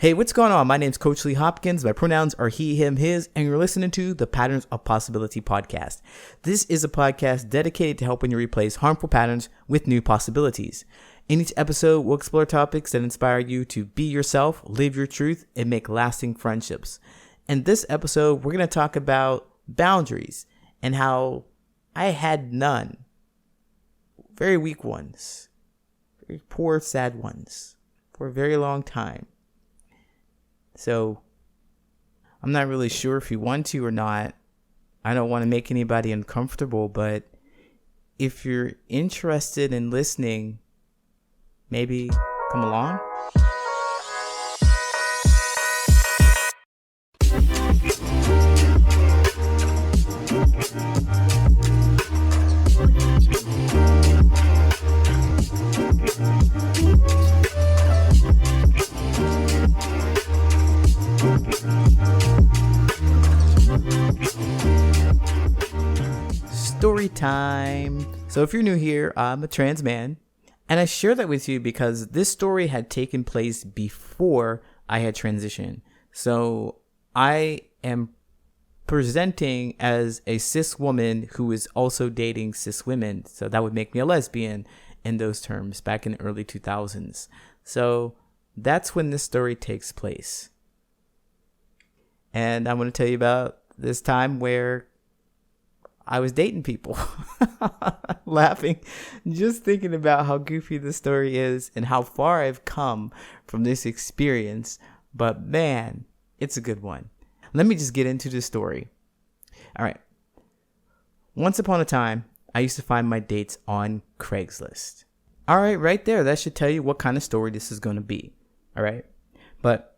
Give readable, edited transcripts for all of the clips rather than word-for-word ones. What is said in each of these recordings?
Hey, what's going on? My name's Coach Lee Hopkins. My pronouns are he, him, his, and you're listening to the Patterns of Possibility podcast. This is a podcast dedicated to helping you replace harmful patterns with new possibilities. In each episode, we'll explore topics that inspire you to be yourself, live your truth, and make lasting friendships. In this episode, we're going to talk about boundaries and how I had none. Very weak ones. Very poor, sad ones. For a very long time. So, I'm not really sure if you want to or not. I don't want to make anybody uncomfortable, but if you're interested in listening, maybe come along. Story time. So if you're new here, I'm a trans man, and I share that with you because this story had taken place before I had transitioned. So I am presenting as a cis woman who is also dating cis women. So that would make me a lesbian in those terms back in the early 2000s. So that's when this story takes place. And I'm going to tell you about this time where I was dating people. Laughing just thinking about how goofy this story is and how far I've come from this experience. But man, it's a good one. Let me just get into the story. All right. Once upon a time, I used to find my dates on Craigslist. All right, right there. That should tell you what kind of story this is going to be. All right. But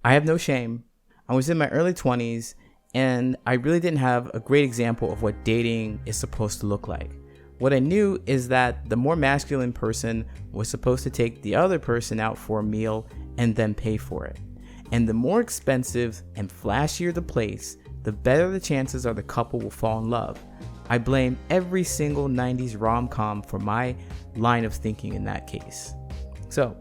I have no shame. I was in my early 20s. And I really didn't have a great example of what dating is supposed to look like. What I knew is that the more masculine person was supposed to take the other person out for a meal and then pay for it. And the more expensive and flashier the place, the better the chances are the couple will fall in love. I blame every single 90s rom-com for my line of thinking in that case. So,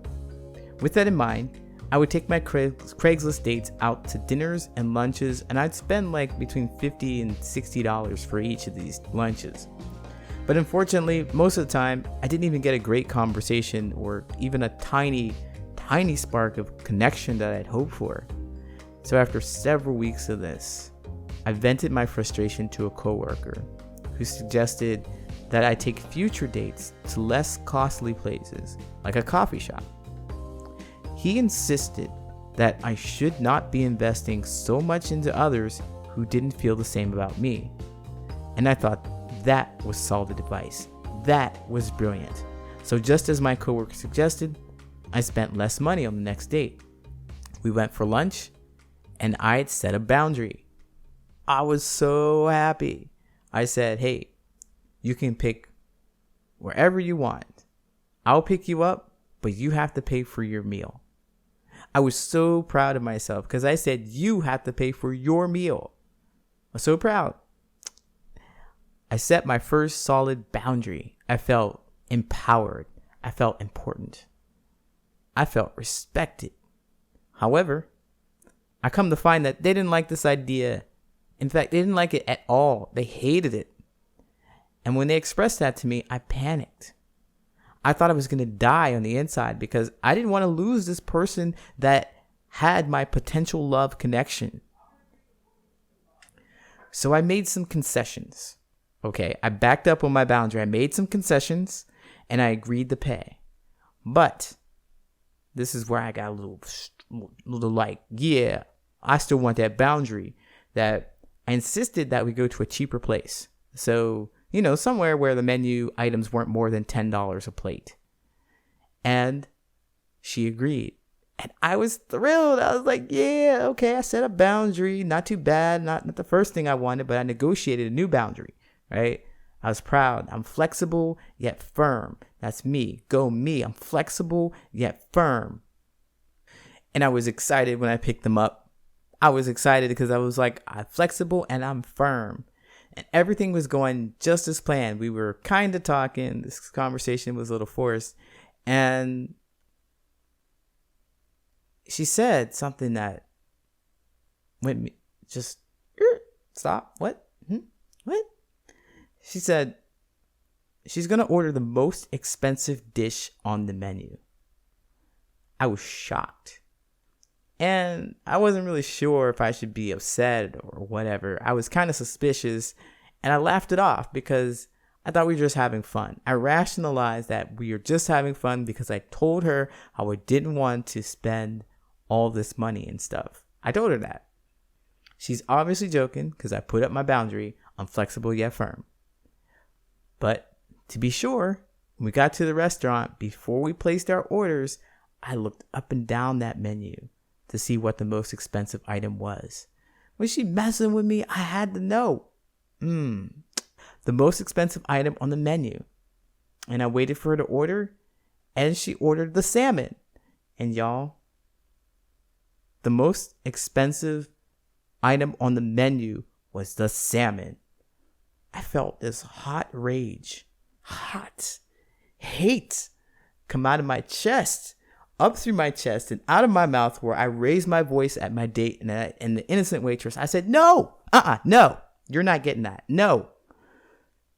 with that in mind, I would take my Craigslist dates out to dinners and lunches, and I'd spend like between $50 and $60 for each of these lunches. But unfortunately, most of the time, I didn't even get a great conversation or even a tiny spark of connection that I'd hoped for. So after several weeks of this, I vented my frustration to a coworker who suggested that I take future dates to less costly places, like a coffee shop. He insisted that I should not be investing so much into others who didn't feel the same about me. And I thought that was solid advice. That was brilliant. So just as my coworker suggested, I spent less money on the next date. We went for lunch, and I had set a boundary. I was so happy. I said, hey, you can pick wherever you want. I'll pick you up, but you have to pay for your meal. I was so proud of myself because I said, you have to pay for your meal. I was so proud. I set my first solid boundary. I felt empowered. I felt important. I felt respected. However, I come to find that they didn't like this idea. In fact, they didn't like it at all. They hated it. And when they expressed that to me, I panicked. I thought I was going to die on the inside because I didn't want to lose this person that had my potential love connection. So I made some concessions. Okay, I backed up on my boundary. I made some concessions and I agreed to pay. But this is where I got a little like, yeah, I still want that boundary. That I insisted that we go to a cheaper place. So, somewhere where the menu items weren't more than $10 a plate. And she agreed. And I was thrilled. I was like, yeah, okay, I set a boundary. Not too bad. Not the first thing I wanted, but I negotiated a new boundary, right? I was proud. I'm flexible, yet firm. That's me. Go me. I'm flexible, yet firm. And I was excited when I picked them up. I was excited because I was like, I'm flexible and I'm firm. And everything was going just as planned. We were kind of talking. This conversation was a little forced. And she said something that went me just stop. What? What? She said she's going to order the most expensive dish on the menu. I was shocked. And I wasn't really sure if I should be upset or whatever. I was kind of suspicious, and I laughed it off because I thought we were just having fun. I rationalized that we were just having fun because I told her how I didn't want to spend all this money and stuff. I told her that. She's obviously joking because I put up my boundary on flexible yet firm. But to be sure, when we got to the restaurant, before we placed our orders, I looked up and down that menu to see what the most expensive item was. Was she messing with me? I had to know. The most expensive item on the menu. And I waited for her to order, and she ordered the salmon. And y'all, the most expensive item on the menu was the salmon. I felt this hot rage, hot hate come out of my chest, up through my chest and out of my mouth, where I raised my voice at my date and the innocent waitress. I said, no, no, you're not getting that. No,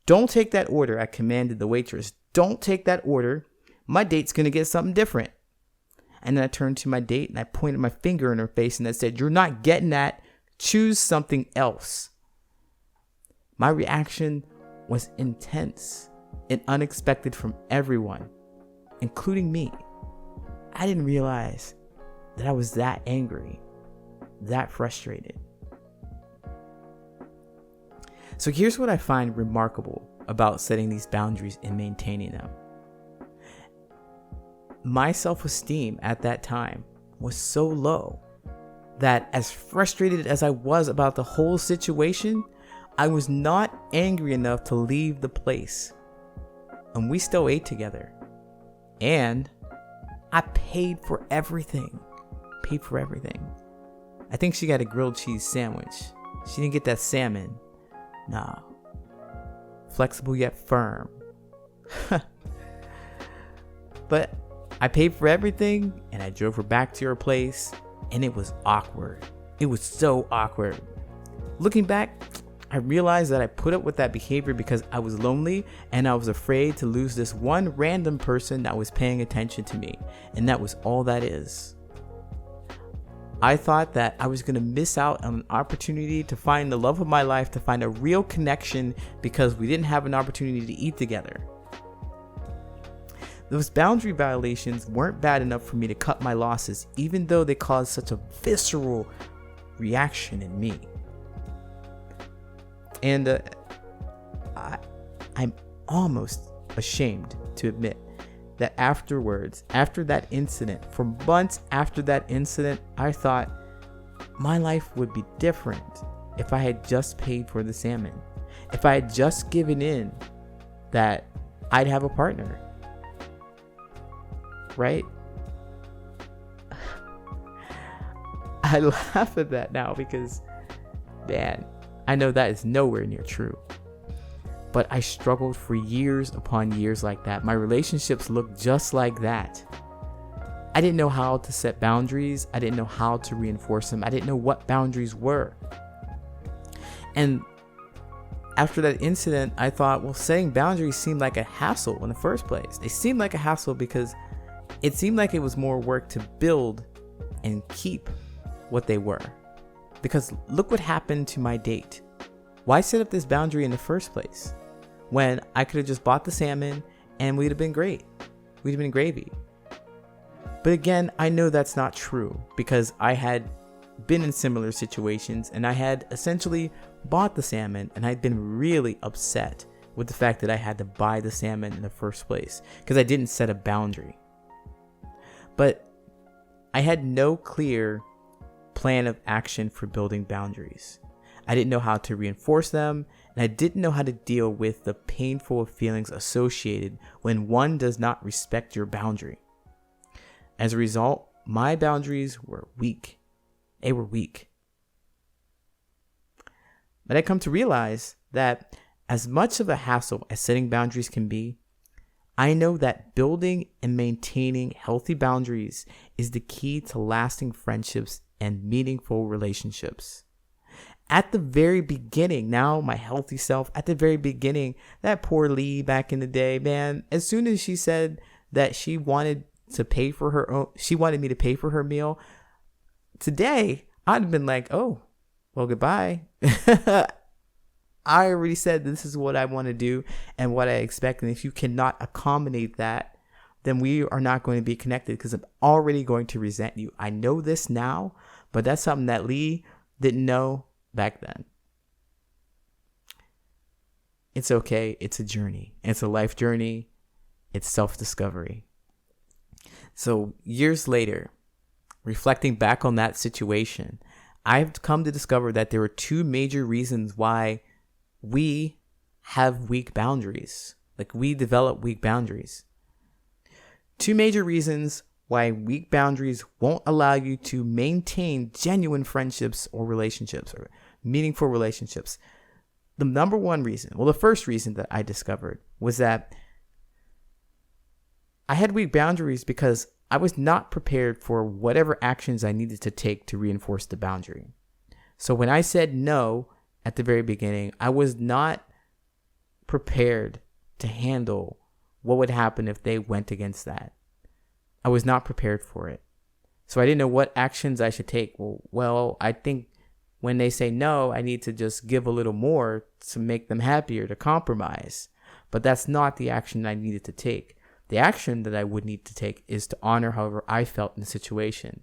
don't take that order. I commanded the waitress, don't take that order. My date's going to get something different. And then I turned to my date and I pointed my finger in her face and I said, you're not getting that. Choose something else. My reaction was intense and unexpected from everyone, including me. I didn't realize that I was that angry, that frustrated. So here's what I find remarkable about setting these boundaries and maintaining them. My self-esteem at that time was so low that, as frustrated as I was about the whole situation, I was not angry enough to leave the place. And we still ate together. And I paid for everything. I think she got a grilled cheese sandwich. She didn't get that salmon. Nah. Flexible yet firm. But I paid for everything, and I drove her back to her place, and it was awkward. It was so awkward. Looking back, I realized that I put up with that behavior because I was lonely and I was afraid to lose this one random person that was paying attention to me, and that was all that is. I thought that I was going to miss out on an opportunity to find the love of my life, to find a real connection, because we didn't have an opportunity to eat together. Those boundary violations weren't bad enough for me to cut my losses, even though they caused such a visceral reaction in me. And I'm almost ashamed to admit that afterwards, after that incident, for months after that incident, I thought my life would be different if I had just paid for the salmon. If I had just given in that I'd have a partner. Right? I laugh at that now because, man, I know that is nowhere near true. But I struggled for years upon years like that. My relationships looked just like that. I didn't know how to set boundaries. I didn't know how to reinforce them. I didn't know what boundaries were. And after that incident, I thought, well, setting boundaries seemed like a hassle in the first place. They seemed like a hassle because it seemed like it was more work to build and keep what they were. Because look what happened to my date. Why set up this boundary in the first place when I could have just bought the salmon and we'd have been great? We'd have been gravy. But again, I know that's not true because I had been in similar situations and I had essentially bought the salmon and I'd been really upset with the fact that I had to buy the salmon in the first place because I didn't set a boundary. But I had no clear plan of action for building boundaries. I didn't know how to reinforce them, and I didn't know how to deal with the painful feelings associated when one does not respect your boundary. As a result, my boundaries were weak. They were weak. But I come to realize that as much of a hassle as setting boundaries can be, I know that building and maintaining healthy boundaries is the key to lasting friendships and meaningful relationships. At the very beginning, now my healthy self, at the very beginning, that poor Lee back in the day, man, as soon as she said that she wanted to pay for her own, she wanted me to pay for her meal, today I'd have been like, oh, well, goodbye. I already said this is what I want to do and what I expect. And if you cannot accommodate that, then we are not going to be connected because I'm already going to resent you. I know this now, but that's something that Lee didn't know back then. It's okay. It's a journey. It's a life journey. It's self-discovery. So years later, reflecting back on that situation, I've come to discover that there were two major reasons why we have weak boundaries. Like, we develop weak boundaries. Two major reasons why weak boundaries won't allow you to maintain genuine friendships or relationships or meaningful relationships. The number one reason, well, the first reason that I discovered was that I had weak boundaries because I was not prepared for whatever actions I needed to take to reinforce the boundary. So when I said no at the very beginning, I was not prepared to handle what would happen if they went against that. I was not prepared for it. So I didn't know what actions I should take. Well, I think when they say no, I need to just give a little more to make them happier, to compromise. But that's not the action I needed to take. The action that I would need to take is to honor however I felt in the situation.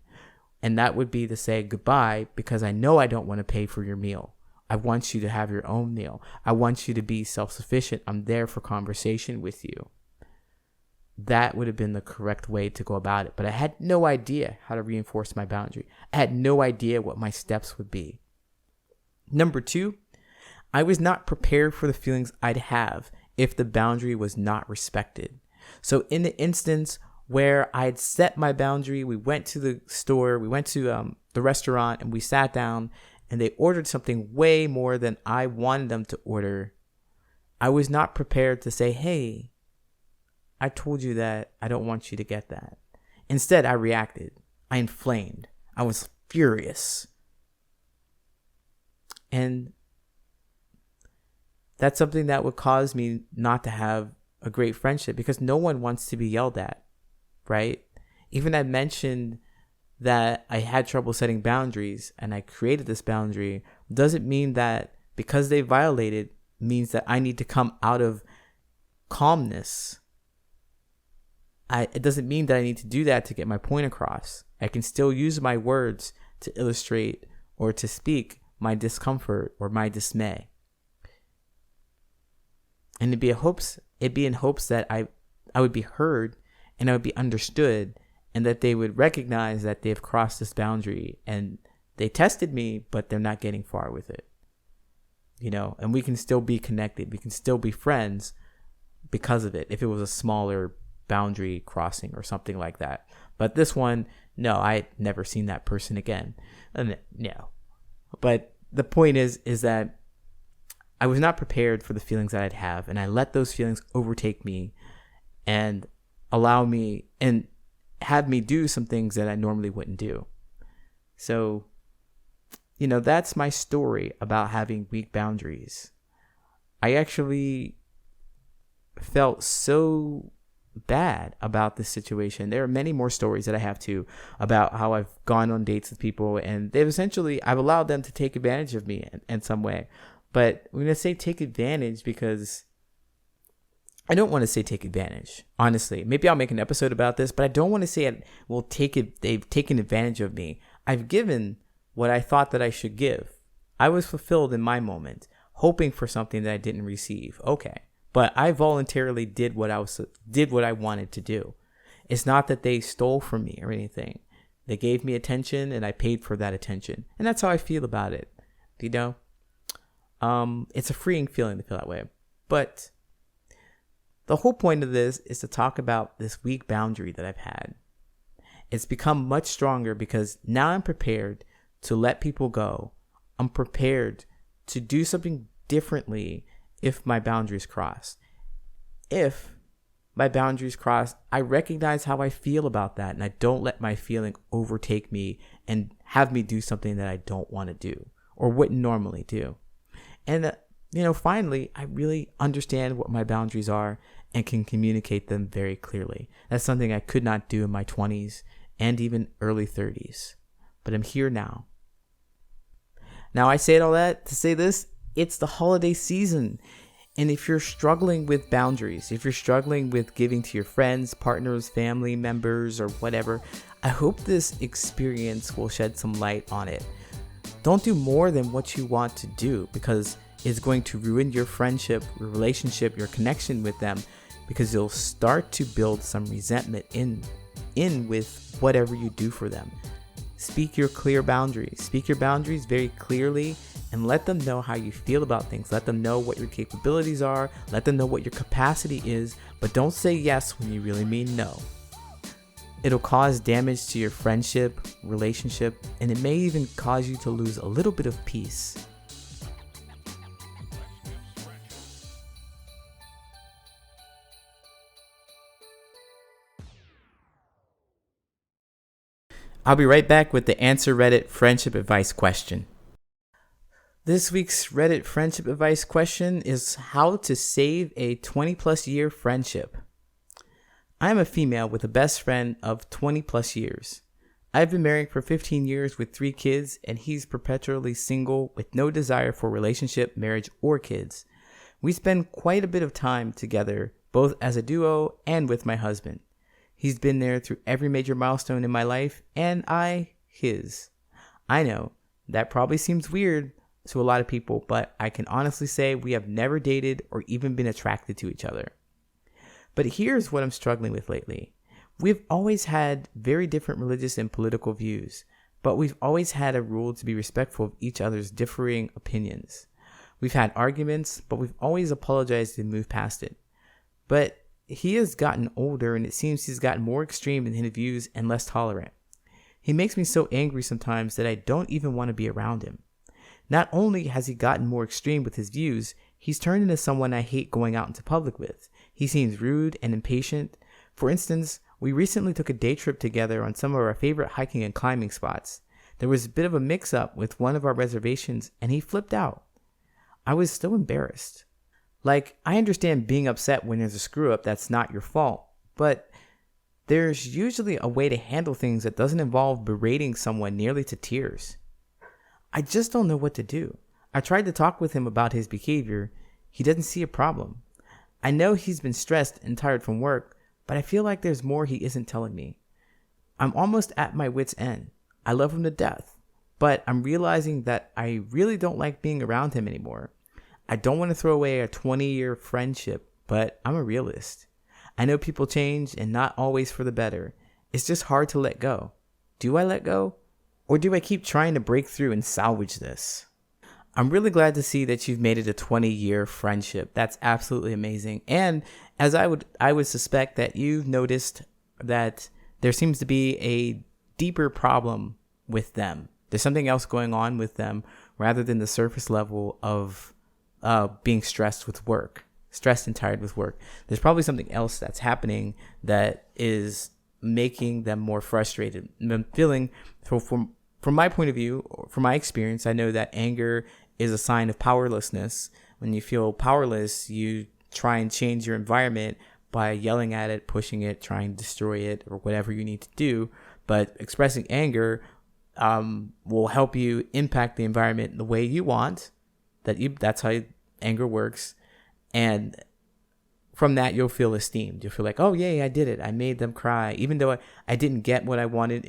And that would be to say goodbye, because I know I don't want to pay for your meal. I want you to have your own meal. I want you to be self-sufficient. I'm there for conversation with you. That would have been the correct way to go about it. But I had no idea how to reinforce my boundary. I had no idea what my steps would be. Number two, I was not prepared for the feelings I'd have if the boundary was not respected. So in the instance where I'd set my boundary, we went to the store, we went to the restaurant, and we sat down, and they ordered something way more than I wanted them to order. I was not prepared to say, hey, I told you that I don't want you to get that. Instead, I reacted. I inflamed. I was furious. And that's something that would cause me not to have a great friendship, because no one wants to be yelled at, right? Even I mentioned that I had trouble setting boundaries and I created this boundary doesn't mean that because they violated means that I need to come out of calmness. It doesn't mean that I need to do that to get my point across. I can still use my words to illustrate or to speak my discomfort or my dismay. And it'd be in hopes that I would be heard and I would be understood, and that they would recognize that they've crossed this boundary and they tested me, but they're not getting far with it. You know, and we can still be connected. We can still be friends because of it, if it was a smaller boundary crossing or something like that. But this one, no, I had never seen that person again. No. But the point is that I was not prepared for the feelings that I'd have, and I let those feelings overtake me and allow me and have me do some things that I normally wouldn't do. So, you know, that's my story about having weak boundaries. I actually felt so bad about this situation. There are many more stories that I have too about how I've gone on dates with people and I've allowed them to take advantage of me in some way. But I'm going to say take advantage because I don't want to say take advantage, honestly. Maybe I'll make an episode about this, but I don't want to say they've taken advantage of me. I've given what I thought that I should give. I was fulfilled in my moment, hoping for something that I didn't receive. Okay. But I voluntarily did what I wanted to do. It's not that they stole from me or anything. They gave me attention and I paid for that attention. And that's how I feel about it. You know? It's a freeing feeling to feel that way. But the whole point of this is to talk about this weak boundary that I've had. It's become much stronger because now I'm prepared to let people go. I'm prepared to do something differently if my boundaries cross. If my boundaries crossed, I recognize how I feel about that, and I don't let my feeling overtake me and have me do something that I don't want to do or wouldn't normally do. And finally, I really understand what my boundaries are and can communicate them very clearly. That's something I could not do in my 20s and even early 30s. But I'm here now. Now, I say all that to say this: it's the holiday season. And if you're struggling with boundaries, if you're struggling with giving to your friends, partners, family members, or whatever, I hope this experience will shed some light on it. Don't do more than what you want to do, because it's going to ruin your friendship, your relationship, your connection with them, because you'll start to build some resentment in with whatever you do for them. Speak your clear boundaries. Speak your boundaries very clearly and let them know how you feel about things. Let them know what your capabilities are. Let them know what your capacity is, but don't say yes when you really mean no. It'll cause damage to your friendship, relationship, and it may even cause you to lose a little bit of peace. I'll be right back with the Answer Reddit friendship advice question. This week's Reddit friendship advice question is how to save a 20 plus year friendship. I am a female with a best friend of 20 plus years. I've been married for 15 years with 3 kids, and he's perpetually single with no desire for relationship, marriage, or kids. We spend quite a bit of time together, both as a duo and with my husband. He's been there through every major milestone in my life, and I his. I know that probably seems weird to a lot of people, but I can honestly say we have never dated or even been attracted to each other. But here's what I'm struggling with lately. We've always had very different religious and political views, but we've always had a rule to be respectful of each other's differing opinions. We've had arguments, but we've always apologized and moved past it. But he has gotten older, and it seems he's gotten more extreme in his views and less tolerant. He makes me so angry sometimes that I don't even want to be around him. Not only has he gotten more extreme with his views, he's turned into someone I hate going out into public with. He seems rude and impatient. For instance, we recently took a day trip together on some of our favorite hiking and climbing spots. There was a bit of a mix-up with one of our reservations, and he flipped out. I was still embarrassed. I understand being upset when there's a screw-up that's not your fault, but there's usually a way to handle things that doesn't involve berating someone nearly to tears. I just don't know what to do. I tried to talk with him about his behavior. He doesn't see a problem. I know he's been stressed and tired from work, but I feel like there's more he isn't telling me. I'm almost at my wit's end. I love him to death, but I'm realizing that I really don't like being around him anymore. I don't want to throw away a 20-year friendship, but I'm a realist. I know people change and not always for the better. It's just hard to let go. Do I let go? Or do I keep trying to break through and salvage this? I'm really glad to see that you've made it a 20-year friendship. That's absolutely amazing. And as I would suspect that you've noticed that there seems to be a deeper problem with them. There's something else going on with them rather than the surface level of being stressed and tired with work. There's probably something else that's happening that is making them more frustrated. I'm feeling, from my point of view, from my experience, I know that anger is a sign of powerlessness. When you feel powerless, you try and change your environment by yelling at it, pushing it, trying to destroy it, or whatever you need to do. But expressing anger will help you impact the environment the way you want. That's how anger works. And from that, you'll feel esteemed. You'll feel like, oh, yay, I did it. I made them cry. Even though I didn't get what I wanted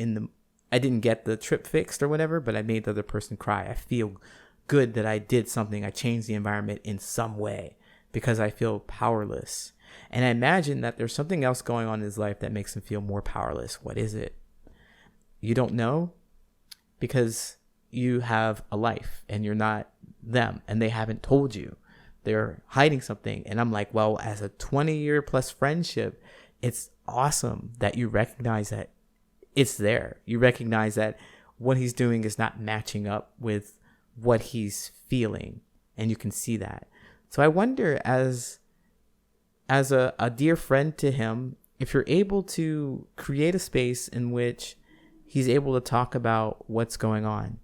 I didn't get the trip fixed or whatever, but I made the other person cry. I feel good that I did something. I changed the environment in some way because I feel powerless. And I imagine that there's something else going on in his life that makes him feel more powerless. What is it? You don't know because you have a life and you're not them and they haven't told you. They're hiding something. And I'm like, well, as a 20-year plus friendship, it's awesome that you recognize that it's there. You recognize that what he's doing is not matching up with what he's feeling. And you can see that. So I wonder, as as a dear friend to him, if you're able to create a space in which he's able to talk about what's going on.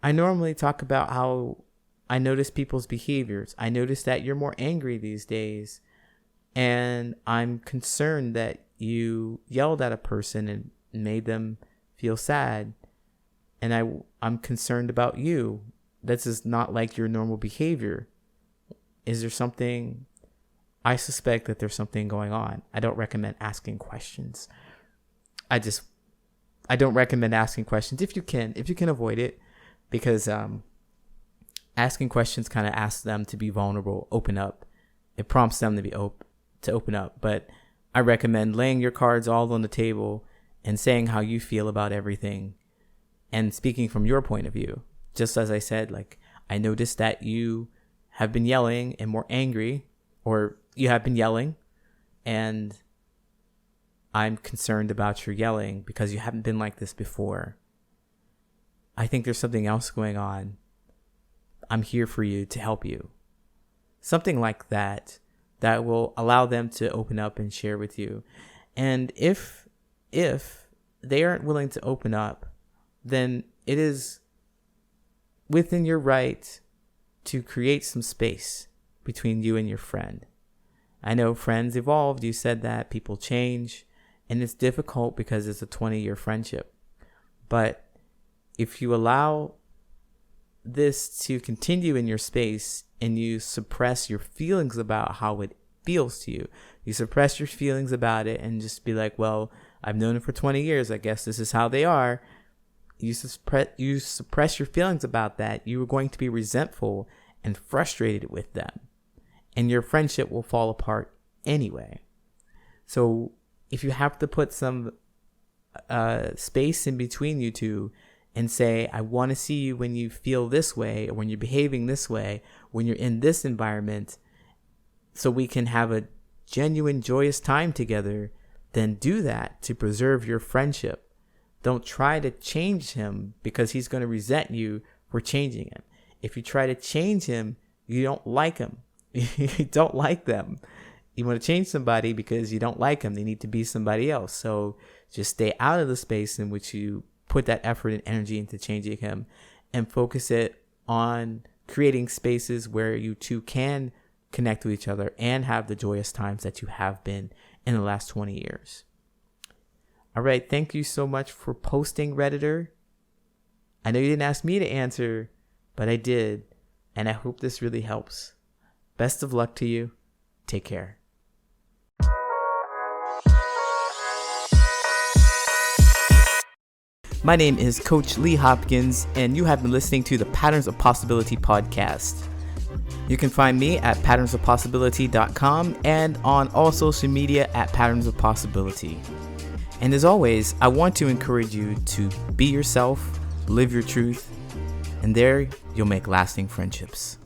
I normally talk about how I notice people's behaviors. I notice that you're more angry these days, and I'm concerned that you yelled at a person and made them feel sad. And I'm concerned about you. This is not like your normal behavior. Is there something? I suspect that there's something going on. I don't recommend asking questions. I don't recommend asking questions if you can avoid it, because asking questions kind of asks them to be vulnerable, open up. It prompts them to open up. But I recommend laying your cards all on the table and saying how you feel about everything and speaking from your point of view. Just as I said, like, I noticed that you have been yelling and more angry, or you have been yelling, and I'm concerned about your yelling because you haven't been like this before. I think there's something else going on. I'm here for you to help you. Something like that will allow them to open up and share with you. And if they aren't willing to open up, then it is within your right to create some space between you and your friend. I know friends evolved. You said that people change, and it's difficult because it's a 20-year friendship. But if you allow this to continue in your space and you suppress your feelings about how it feels to you, you suppress your feelings about it and just be like, well, I've known it for 20 years. I guess this is how they are. You suppress your feelings about that. You are going to be resentful and frustrated with them, and your friendship will fall apart anyway. So if you have to put some space in between you two and say, I want to see you when you feel this way, or when you're behaving this way, when you're in this environment, so we can have a genuine, joyous time together, then do that to preserve your friendship. Don't try to change him because he's going to resent you for changing him. If you try to change him, you don't like him. You don't like them. You want to change somebody because you don't like them. They need to be somebody else. So just stay out of the space in which you put that effort and energy into changing him, and focus it on creating spaces where you two can connect with each other and have the joyous times that you have been in the last 20 years. All right. Thank you so much for posting, Redditor. I know you didn't ask me to answer, but I did. And I hope this really helps. Best of luck to you. Take care. My name is Coach Lee Hopkins, and you have been listening to the Patterns of Possibility podcast. You can find me at patternsofpossibility.com and on all social media at Patterns of Possibility. And as always, I want to encourage you to be yourself, live your truth, and there you'll make lasting friendships.